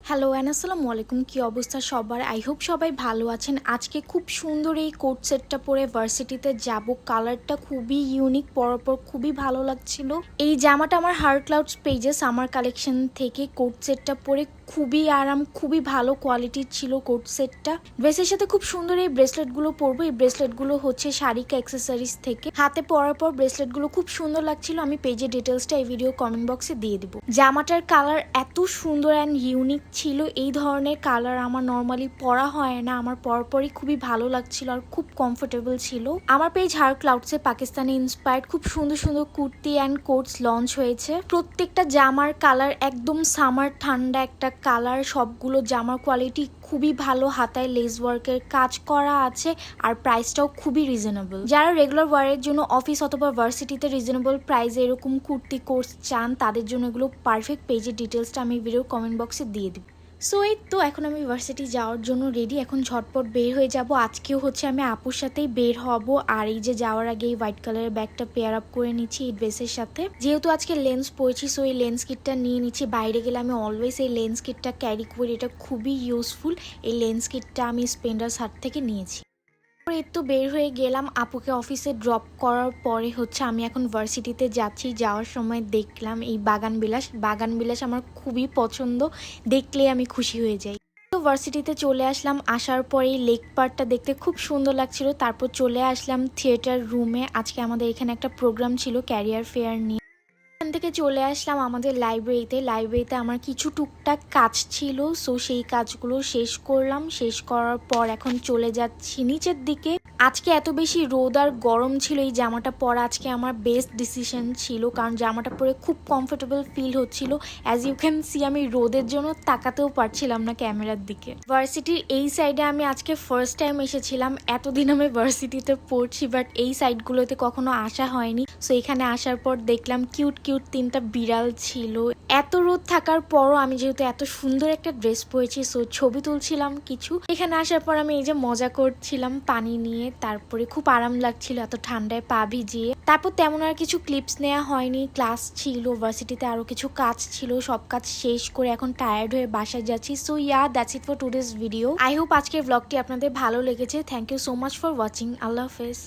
Hello আসসালামু আলাইকুম, কি অবস্থা সবার? আই হোপ সবাই ভালো আছেন। আজকে খুব সুন্দর এই কোট সেটটা পরে ভার্সিটিতে যাব। কালারটা খুবই ইউনিক, পরপর খুবই ভালো লাগছিল। এই জামাটা আমার হার্ট ক্লাউডস পেজে সামার কালেকশন থেকে কোট সেটটা পরে খুবই আরাম, খুবই ভালো কোয়ালিটির ছিল কোট সেটটা। ড্রেসের সাথে খুব সুন্দর এই ব্রেসলেটগুলো পরবো। এই ব্রেসলেটগুলো হচ্ছে শারিকা অ্যাক্সেসরিজ থেকে। হাতে পরার পর ব্রেসলেটগুলো খুব সুন্দর লাগছিল। আমি পেজের ডিটেলসটা এই ভিডিও কমেন্ট বক্সে দিয়ে দিব। জামাটার কালার এত সুন্দর অ্যান্ড ইউনিক ছিল। এই ধরনের কালার আমার নর্মালি পরা হয় না, আমার পরপরই খুবই ভালো লাগছিল আর খুব কমফোর্টেবল ছিল। আমার পেজ হার্ট ক্লাউডসে পাকিস্তানি ইন্সপায়ার্ড খুব সুন্দর সুন্দর কুর্তি অ্যান্ড কোটস লঞ্চ হয়েছে। প্রত্যেকটা জামার কালার একদম সামার ঠান্ডা একটা কালার। সবগুলো জামার কোয়ালিটি খুবই ভালো, হাতায় লেস ওয়ার্কের কাজ করা আছে আর প্রাইসটাও খুবই রিজনেবল। যারা রেগুলার ওয়ারের জন্য অফিস অথবা ভার্সিটিতে রিজনেবল প্রাইসে এরকম কুর্তি কোর্স চান, তাদের জন্য এগুলো পারফেক্ট। পেজের ডিটেলসটা আমি ভিডিওর কমেন্ট বক্সে দিয়ে দিব। সো এই তো এখন আমি ভার্সিটি যাওয়ার জন্য রেডি। এখন ঝটপট বের হয়ে যাব। আজকেও হচ্ছে আমি আপুর সাথেই বের হব। আর এই যে যাওয়ার আগে এই হোয়াইট কালারের ব্যাগটা পেয়ার আপ করে নিচ্ছি এই ড্রেসের সাথে। যেহেতু আজকে লেন্স পরেছি, সো এই লেন্স কিটটা নিয়ে নিচ্ছি। বাইরে গেলে আমি অলওয়েজ এই লেন্স কিটটা ক্যারি করি, এটা খুবই ইউজফুল। এই লেন্স কিটটা আমি স্পেন্ডার্স হাট থেকে নিয়েছি। এই তো বের হয়ে গেলাম। আপুকে অফিসে ড্রপ করার পরে হচ্ছে আমি এখন ভার্সিটিতে যাচ্ছি। যাওয়ার সময় দেখলাম এই বাগান বিলাস আমার খুবই পছন্দ, দেখলে আমি খুশি হয়ে যাই। তো ভার্সিটিতে চলে আসলাম। আসার পরে লেক পার্কটা দেখতে খুব সুন্দর লাগছিল। তারপর চলে আসলাম থিয়েটার রুমে। আজকে আমাদের এখানে একটা প্রোগ্রাম ছিল ক্যারিয়ার ফেয়ার নিয়ে। এখান থেকে চলে আসলাম আমাদের লাইব্রেরিতে আমার কিছু টুকটাক কাজ ছিল, সো সেই কাজগুলো শেষ করলাম। শেষ করার পর এখন চলে যাচ্ছি নিচের দিকে। আজকে এত বেশি রোদ আর গরম ছিল, এই জামাটা পরা আজকে আমার বেস্ট ডিসিশন ছিল, কারণ জামাটা পরে খুব কমফোর্টেবল ফিল হচ্ছিল। অ্যাজ ইউ ক্যান সি আমি রোদের জন্য তাকাতেও পারছিলাম না ক্যামেরার দিকে। ভার্সিটির এই সাইডে আমি আজকে ফার্স্ট টাইম এসেছিলাম। এতদিন আমি ভার্সিটিতে পড়ছি, বাট এই সাইডগুলোতে কখনো আসা হয়নি। সো এখানে আসার পর দেখলাম কিউট কিউট 3টা বিড়াল ছিল। এত রোদ থাকার পরও আমি যেহেতু এত সুন্দর একটা ড্রেস পরেছি, সো ছবি তুলছিলাম কিছু। এখানে আসার পর আমি এই যে মজা করছিলাম পানি নিয়ে। তারপরে খুব আরাম লাগছিল এত ঠান্ডায় পা ভিজিয়ে। তারপর তেমন আর কিছু ক্লিপস নেওয়া হয়নি, ক্লাস ছিল, ভার্সিটিতে আরো কিছু কাজ ছিল। সব কাজ শেষ করে এখন টায়ার্ড হয়ে বাসায় যাচ্ছি। So that's it for today's video. I hope আজকের ব্লগটি আপনাদের ভালো লেগেছে। Thank you so much for watching. Allah হাফেজ।